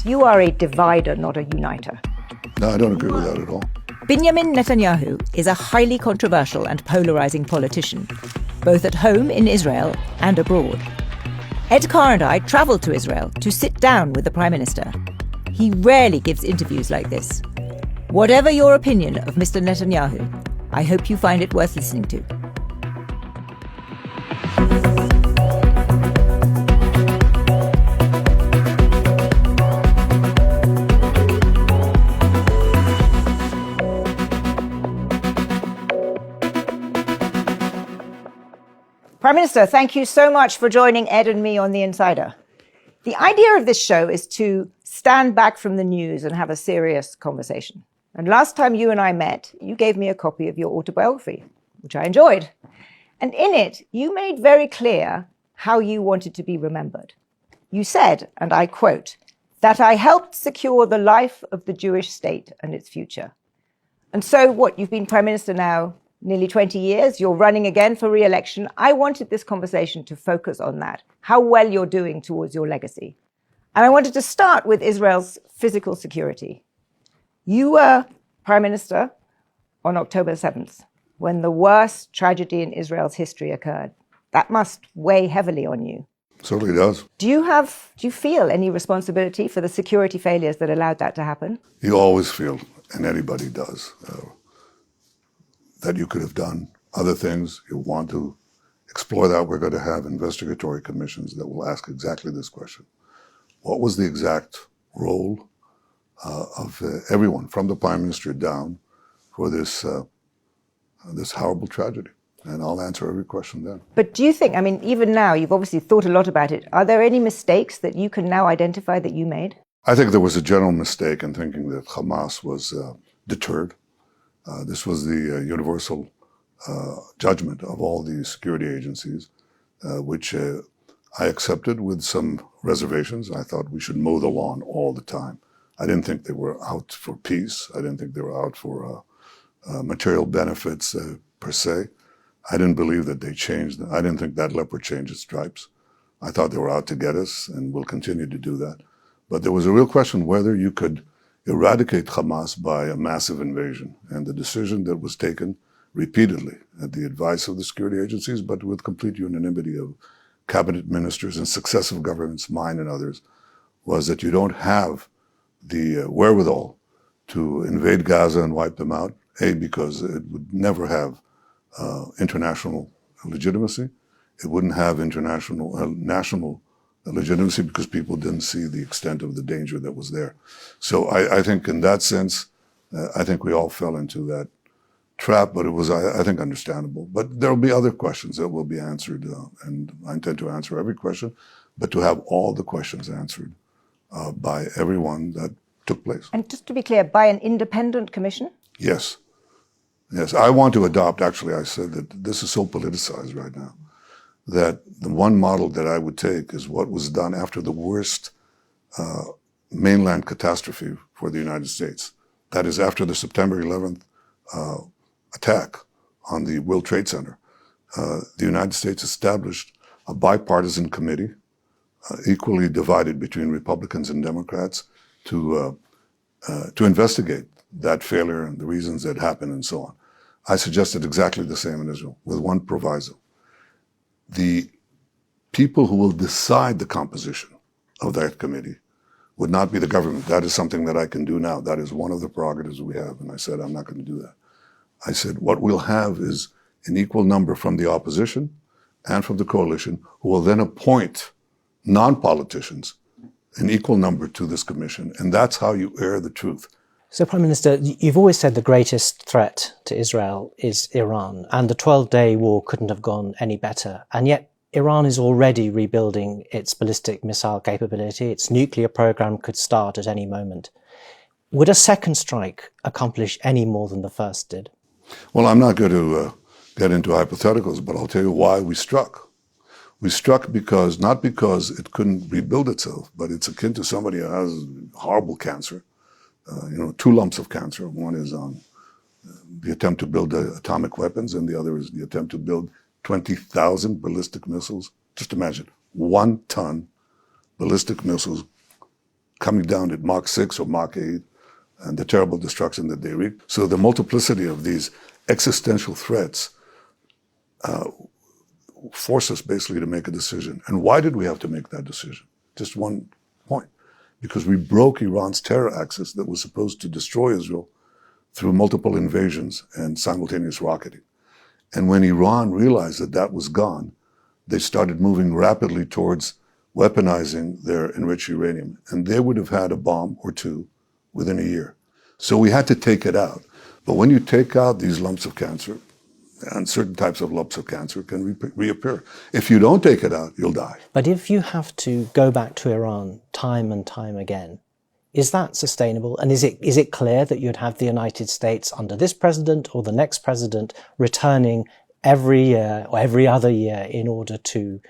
Timmermans, you are a divider, not a uniter. No, I don't agree with that at all. Benjamin Netanyahu is a highly controversial and polarizing politician, both at home in Israel and abroad. Ed Carr and I travelled to Israel to sit down with the Prime Minister. He rarely gives interviews like this. Whatever your opinion of Mr. Netanyahu, I hope you find it worth listening to. Prime Minister, thank you so much for joining Ed and me on The Insider. The idea of this show is to stand back from the news and have a serious conversation. And last time you and I met, you gave me a copy of your autobiography, which I enjoyed. And in it, you made very clear how you wanted to be remembered. You said, and I quote, that I helped secure the life of the Jewish state and its future. And so what, you've been Prime Minister now nearly 20 years, you're running again for re-election. I wanted this conversation to focus on that, how well you're doing towards your legacy. And I wanted to start with Israel's physical security. You were Prime Minister on October 7th, when the worst tragedy in Israel's history occurred. That must weigh heavily on you. Certainly does. Do you feel any responsibility for the security failures that allowed that to happen? You always feel, and anybody does, that you could have done other things. You want to explore that. We're going to have investigatory commissions that will ask exactly this question. What was the exact role of everyone, from the Prime Minister down, for this horrible tragedy? And I'll answer every question then. But do you think, I mean, even now, you've obviously thought a lot about it. Are there any mistakes that you can now identify that you made? I think there was a general mistake in thinking that Hamas was deterred. This was the universal judgment of all the security agencies, which I accepted with some reservations. I thought we should mow the lawn all the time. I didn't think they were out for peace. I didn't think they were out for material benefits per se. I didn't believe that they changed. I didn't think that leopard changed its stripes. I thought they were out to get us and will continue to do that. But there was a real question whether you could eradicate Hamas by a massive invasion. And the decision that was taken repeatedly at the advice of the security agencies, but with complete unanimity of cabinet ministers and successive governments, mine and others, was that you don't have the wherewithal to invade Gaza and wipe them out, A, because it would never have international legitimacy. It wouldn't have national legitimacy because people didn't see the extent of the danger that was there. So I think in that sense, I think we all fell into that trap, but it was, I think, understandable. But there will be other questions that will be answered, and I intend to answer every question, but to have all the questions answered by everyone that took place. And just to be clear, by an independent commission? Yes. Yes, I want to adopt, actually, I said that this is so politicized right now, that the one model that I would take is what was done after the worst mainland catastrophe for the United States. That is after the September 11th attack on the World Trade Center. The United States established a bipartisan committee, equally divided between Republicans and Democrats, to investigate that failure and the reasons that happened and so on. I suggested exactly the same in Israel, with one proviso. The people who will decide the composition of that committee would not be the government. That is something that I can do now. That is one of the prerogatives we have. And I said, I'm not going to do that. I said, what we'll have is an equal number from the opposition and from the coalition, who will then appoint non-politicians, an equal number to this commission. And that's how you air the truth. So, Prime Minister, you've always said the greatest threat to Israel is Iran, and the 12-day war couldn't have gone any better. And yet, Iran is already rebuilding its ballistic missile capability. Its nuclear program could start at any moment. Would a second strike accomplish any more than the first did? Well, I'm not going to get into hypotheticals, but I'll tell you why we struck. We struck because, not because it couldn't rebuild itself, but it's akin to somebody who has horrible cancer. 2 lumps of cancer. One is on the attempt to build atomic weapons, and the other is the attempt to build 20,000 ballistic missiles. Just imagine, 1-ton ballistic missiles coming down at Mach 6 or Mach 8, and the terrible destruction that they wreaked. So the multiplicity of these existential threats force us basically to make a decision. And why did we have to make that decision? Just one point. Because we broke Iran's terror axis that was supposed to destroy Israel through multiple invasions and simultaneous rocketing. And when Iran realized that that was gone, they started moving rapidly towards weaponizing their enriched uranium. And they would have had a bomb or two within a year. So we had to take it out. But when you take out these lumps of cancer, and certain types of lumps of cancer can reappear. If you don't take it out, you'll die. But if you have to go back to Iran time and time again, is that sustainable? And is it clear that you'd have the United States under this president or the next president returning every year or every other year in order to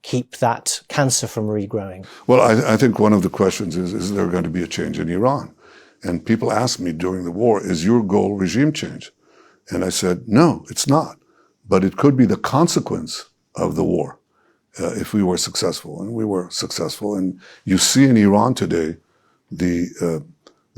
keep that cancer from regrowing? Well, I think one of the questions is there going to be a change in Iran? And people asked me during the war, is your goal regime change? And I said, no, it's not. But it could be the consequence of the war if we were successful. And we were successful. And you see in Iran today the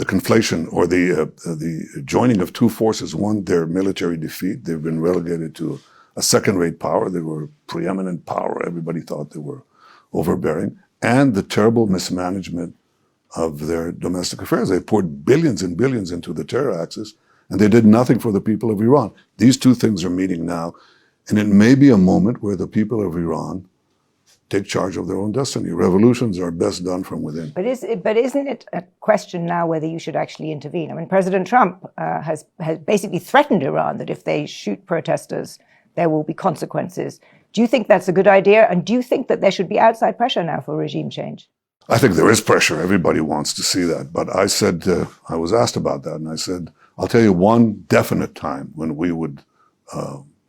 conflation or the joining of two forces. One, their military defeat. They've been relegated to a second-rate power. They were preeminent power. Everybody thought they were overbearing. And the terrible mismanagement of their domestic affairs. They poured billions and billions into the terror axis, and they did nothing for the people of Iran. These two things are meeting now, and it may be a moment where the people of Iran take charge of their own destiny. Revolutions are best done from within. But isn't it a question now whether you should actually intervene? I mean, President Trump has basically threatened Iran that if they shoot protesters, there will be consequences. Do you think that's a good idea? And do you think that there should be outside pressure now for regime change? I think there is pressure. Everybody wants to see that. But I said, I was asked about that, and I said, I'll tell you one definite time when we would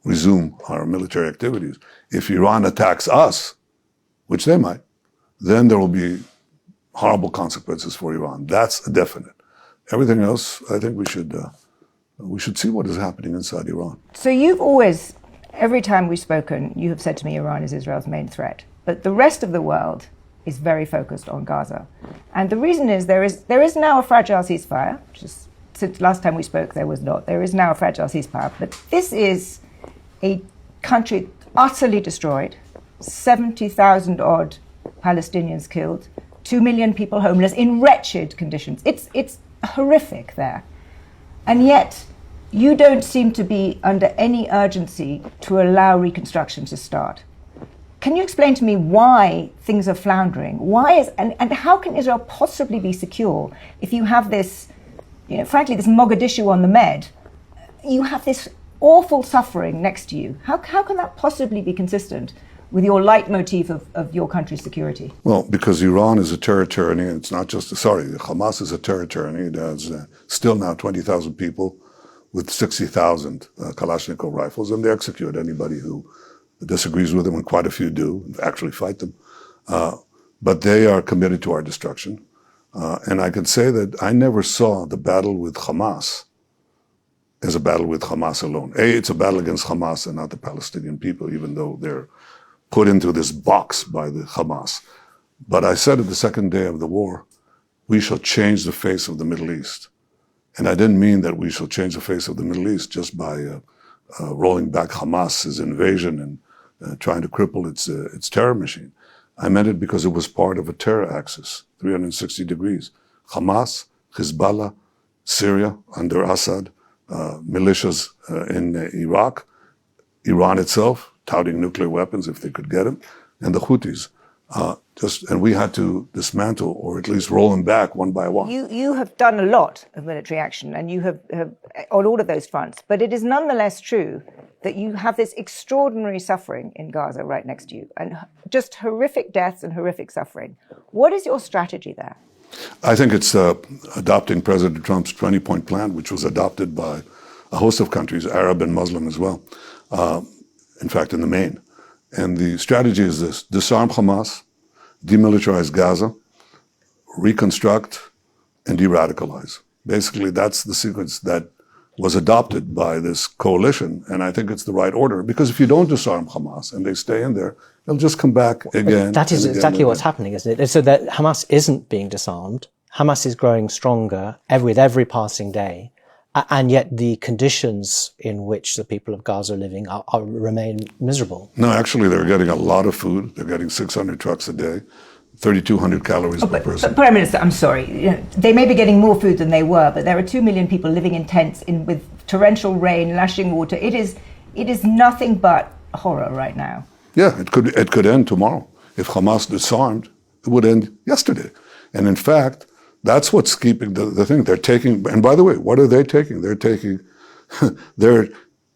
resume our military activities. If Iran attacks us, which they might, then there will be horrible consequences for Iran. That's a definite. Everything else, I think we should see what is happening inside Iran. So you've always, every time we've spoken, you have said to me Iran is Israel's main threat. But the rest of the world is very focused on Gaza. And the reason is there is now a fragile ceasefire, which is, since last time we spoke, there was not. There is now a fragile ceasefire. But this is a country utterly destroyed, 70,000 odd Palestinians killed, 2 million people homeless in wretched conditions. It's horrific there. And yet, you don't seem to be under any urgency to allow reconstruction to start. Can you explain to me why things are floundering? And how can Israel possibly be secure if you have this, frankly, this Mogadishu on the Med? You have this awful suffering next to you. How can that possibly be consistent with your leitmotif of your country's security? Well, because Iran is a terror tyranny, and it's not just, Hamas is a terror tyranny. It has still now 20,000 people with 60,000 Kalashnikov rifles, and they execute anybody who disagrees with them, and quite a few do, actually fight them. But they are committed to our destruction. And I can say that I never saw the battle with Hamas as a battle with Hamas alone. It's a battle against Hamas and not the Palestinian people, even though they're put into this box by the Hamas. But I said at the second day of the war, we shall change the face of the Middle East. And I didn't mean that we shall change the face of the Middle East just by rolling back Hamas's invasion and trying to cripple its terror machine. I meant it because it was part of a terror axis, 360 degrees. Hamas, Hezbollah, Syria under Assad, militias in Iraq, Iran itself, touting nuclear weapons if they could get them, and the Houthis. And we had to dismantle or at least roll them back one by one. You have done a lot of military action, and you have on all of those fronts. But it is nonetheless true that you have this extraordinary suffering in Gaza right next to you, and just horrific deaths and horrific suffering. What is your strategy there? I think it's adopting President Trump's 20-point plan, which was adopted by a host of countries, Arab and Muslim as well, in fact, in the main. And the strategy is this: disarm Hamas, demilitarize Gaza, reconstruct, and de-radicalize. Basically, that's the sequence that was adopted by this coalition, and I think it's the right order, because if you don't disarm Hamas and they stay in there, they'll just come back again. That is exactly what's happening, isn't it? So that Hamas isn't being disarmed, Hamas is growing stronger with every passing day, and yet the conditions in which the people of Gaza are living remain miserable. No, actually, they're getting a lot of food. They're getting 600 trucks a day, 3,200 calories per person. But Prime Minister, I'm sorry. They may be getting more food than they were, but there are 2 million people living in tents with torrential rain, lashing water. It is nothing but horror right now. Yeah, it could end tomorrow. If Hamas disarmed, it would end yesterday. And in fact, that's what's keeping the thing. They're taking, and by the way, what are they taking? They're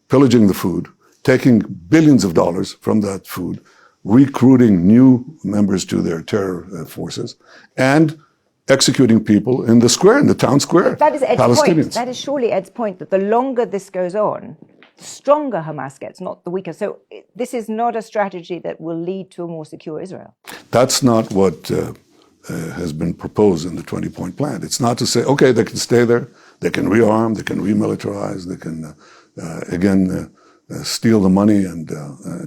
pillaging the food, taking billions of dollars from that food, recruiting new members to their terror forces, and executing people in the square, in the town square. That is Ed's Palestinians. point. That is surely Ed's point, that the longer this goes on, the stronger Hamas gets, not the weaker. So this is not a strategy that will lead to a more secure Israel. That's not what has been proposed in the 20-point plan. It's not to say, okay, they can stay there, they can rearm, they can remilitarize, they can, steal the money and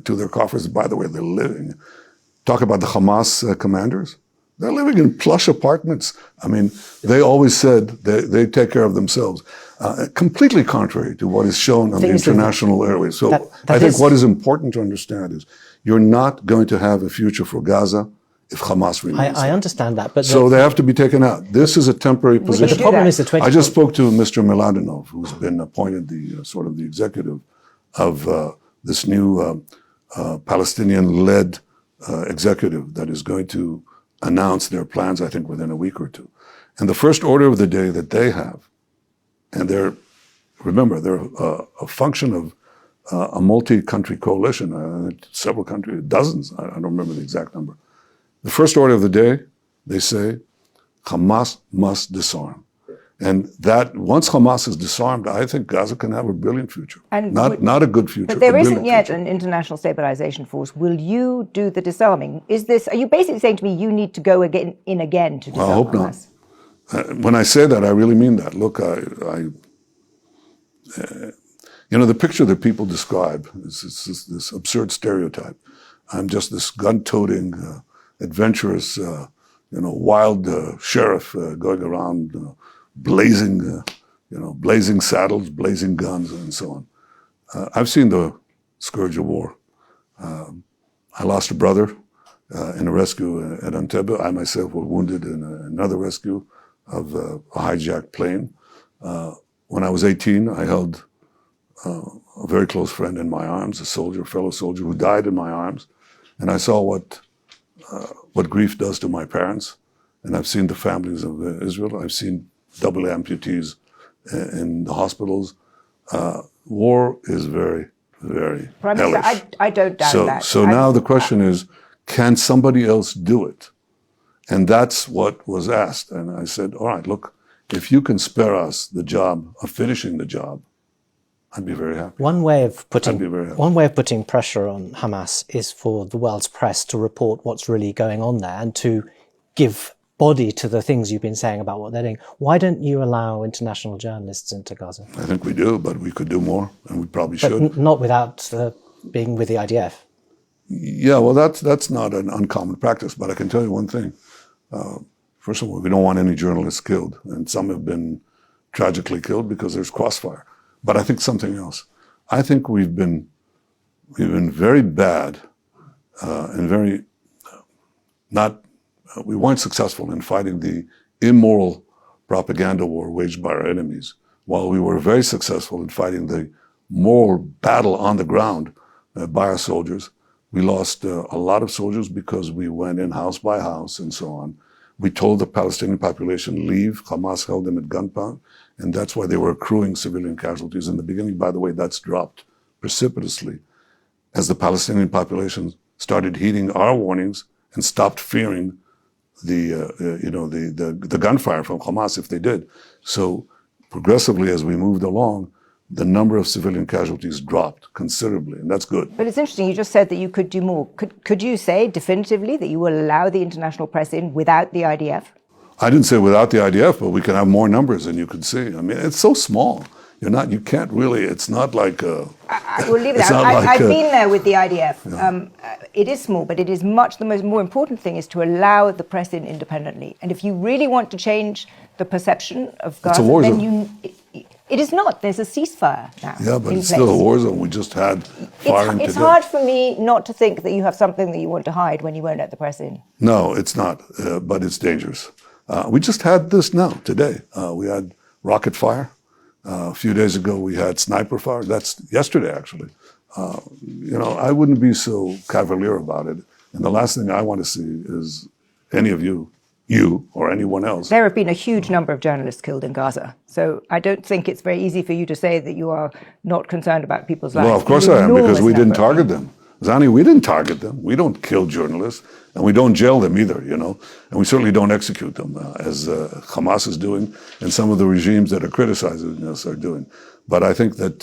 to their coffers. By the way, they're living. Talk about the Hamas commanders. They're living in plush apartments. I mean, they always said they take care of themselves. Completely contrary to what is shown on the international airways. So I think what is important to understand is you're not going to have a future for Gaza if Hamas remains. I understand that, but so they have to be taken out. This is a temporary position. But the problem is the 20. I just spoke to Mr. Miladinov, who's been appointed the sort of the executive of this new Palestinian-led executive that is going to announce their plans, I think, within a week or two. And the first order of the day that they have, and they're a function of a multi-country coalition, several countries, dozens, I don't remember the exact number. The first order of the day, they say, Hamas must disarm. And that once Hamas is disarmed, I think Gaza can have a brilliant future. And not a good future. But there isn't yet an international stabilization force. Will you do the disarming? Are you basically saying to me you need to go in again to disarm I hope Hamas? Not. When I say that, I really mean that. Look, the picture that people describe is this absurd stereotype. I'm just this gun-toting, adventurous, wild sheriff going around, blazing saddles, blazing guns, and so on. I've seen the scourge of war. I lost a brother in a rescue at Entebbe. I myself was wounded in another rescue of a hijacked plane. When I was 18, I held a very close friend in my arms, a fellow soldier who died in my arms, and I saw what grief does to my parents. And I've seen the families of Israel. I've seen double amputees in the hospitals. War is very, very Prime hellish. Minister, I don't doubt that. So now the question is, can somebody else do it? And that's what was asked. And I said, all right, look, if you can spare us the job of finishing the job, I'd be very happy. One way of putting pressure on Hamas is for the world's press to report what's really going on there and to give body to the things you've been saying about what they're doing. Why don't you allow international journalists into Gaza? I think we do, but we could do more, and we probably should. Not without being with the IDF. Yeah, well, that's not an uncommon practice, but I can tell you one thing. First of all, we don't want any journalists killed, and some have been tragically killed because there's crossfire. But I think something else. I think we've been very bad and very we weren't successful in fighting the immoral propaganda war waged by our enemies, while we were very successful in fighting the moral battle on the ground by our soldiers. We lost a lot of soldiers because we went in house by house and so on. We told the Palestinian population, leave. Hamas held them at gunpoint, and that's why they were accruing civilian casualties in the beginning. By the way, that's dropped precipitously as the Palestinian population started heeding our warnings and stopped fearing the gunfire from Hamas if they did. So progressively, as we moved along, the number of civilian casualties dropped considerably, and that's good. But it's interesting, you just said that you could do more. Could you say definitively that you will allow the international press in without the IDF? I didn't say without the IDF, but we can have more numbers than you can see. I mean, it's so small. You can't really, it's not like I will leave it out. I've been there with the IDF. It is small, but it is much, the more important thing is to allow the press in independently. And if you really want to change the perception of Gaza, it's a war then zone. It is not. There's a ceasefire now. Yeah, but it's still a war zone. We just had firing today. It's hard for me not to think that you have something that you want to hide when you won't let the press in. No, it's not, but it's dangerous. We just had this now, today. We had rocket fire. A few days ago, we had sniper fire. That's yesterday, actually. I wouldn't be so cavalier about it. And the last thing I want to see is any of you or anyone else. There have been a huge number of journalists killed in Gaza. So I don't think it's very easy for you to say that you are not concerned about people's lives. Well, of course I am, because we didn't target them. Zani, we didn't target them. We don't kill journalists, and we don't jail them either, and we certainly don't execute them, as Hamas is doing, and some of the regimes that are criticizing us are doing. But I think that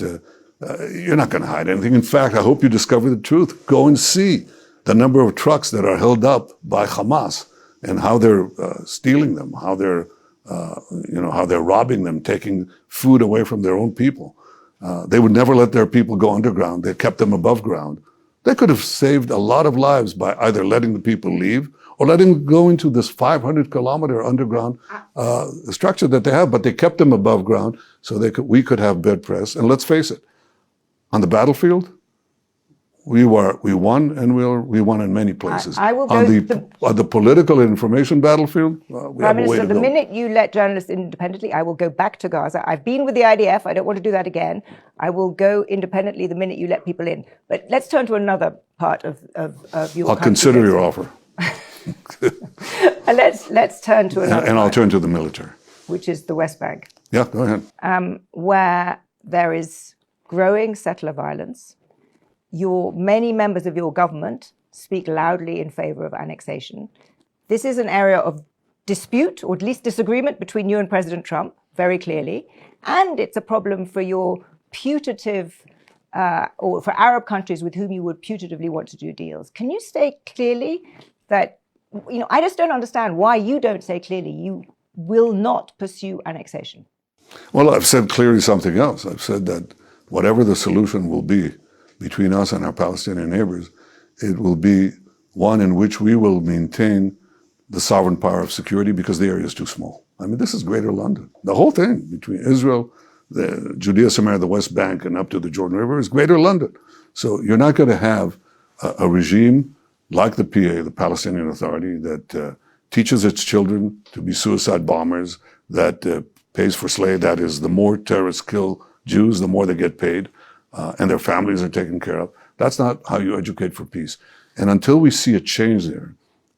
you're not going to hide anything. In fact, I hope you discover the truth. Go and see the number of trucks that are held up by Hamas and how they're stealing them, how they're robbing them, taking food away from their own people. They would never let their people go underground. They kept them above ground. They could have saved a lot of lives by either letting the people leave or letting them go into this 500-kilometer underground structure that they have, but they kept them above ground so we could have bed press. And let's face it, on the battlefield, we won, and we won in many places. On the political and information battlefield, we have a way to go. The minute you let journalists in independently, I will go back to Gaza. I've been with the IDF. I don't want to do that again. I will go independently the minute you let people in. But let's turn to another part of your. I'll consider your offer. Let's turn to another. And I'll turn to the military, which is the West Bank. Yeah, go ahead. Where there is growing settler violence. Many members of your government speak loudly in favor of annexation. This is an area of dispute, or at least disagreement, between you and President Trump, very clearly. And it's a problem for your putative, or for Arab countries with whom you would putatively want to do deals. Can you say clearly that, I just don't understand why you don't say clearly you will not pursue annexation? Well, I've said clearly something else. I've said that whatever the solution will be between us and our Palestinian neighbors, it will be one in which we will maintain the sovereign power of security because the area is too small. I mean, this is Greater London. The whole thing between Israel, the Judea, Samaria, the West Bank, and up to the Jordan River is Greater London. So you're not going to have a regime like the PA, the Palestinian Authority, that teaches its children to be suicide bombers, that pays for slave. That is, the more terrorists kill Jews, the more they get paid. And their families are taken care of. That's not how you educate for peace. And until we see a change there,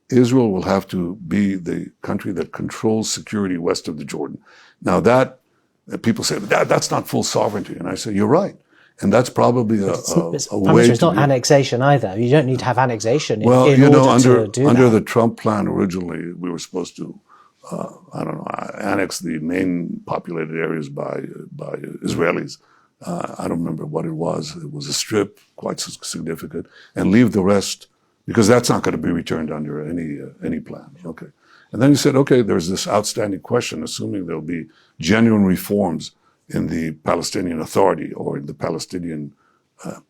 Israel will have to be the country that controls security west of the Jordan. Now people say, that's not full sovereignty. And I say, you're right. And that's probably a way to... It's not annexation either. You don't need to have annexation in order to do under that. the Trump plan originally, we were supposed to, annex the main populated areas by Israelis. I don't remember what it was. It was a strip, quite significant, and leave the rest, because that's not going to be returned under any plan. Okay. And then he said, okay, there's this outstanding question, assuming there'll be genuine reforms in the Palestinian Authority or in the Palestinian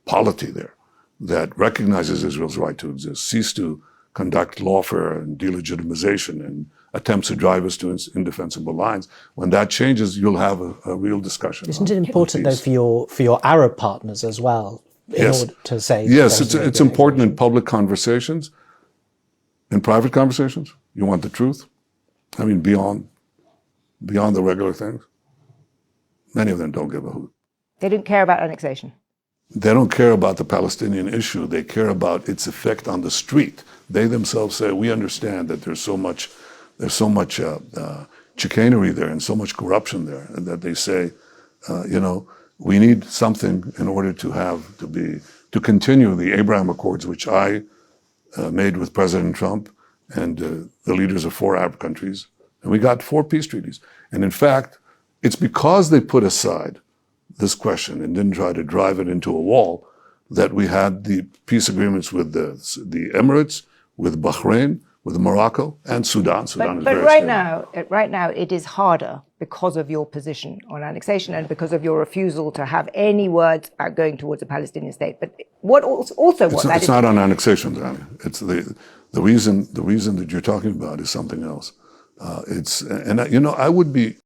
polity there that recognizes Israel's right to exist, cease to conduct lawfare and delegitimization and attempts to drive us to indefensible lines. When that changes, you'll have a real discussion. Isn't it important, though, for your Arab partners as well, in order to say... Yes, it's important in public conversations. In private conversations, you want the truth. I mean, beyond the regular things. Many of them don't give a hoot. They don't care about annexation. They don't care about the Palestinian issue. They care about its effect on the street. They themselves say, we understand that there's so much chicanery there and so much corruption there, and that they say, we need something in order to continue the Abraham Accords, which I made with President Trump and the leaders of 4 Arab countries. And we got 4 peace treaties. And in fact, it's because they put aside this question and didn't try to drive it into a wall that we had the peace agreements with the Emirates, with Bahrain, with Morocco, and Sudan. But right now, it is harder because of your position on annexation and because of your refusal to have any words about going towards a Palestinian state. But it's not on annexation, Danny. It's the reason that you're talking about is something else. I would be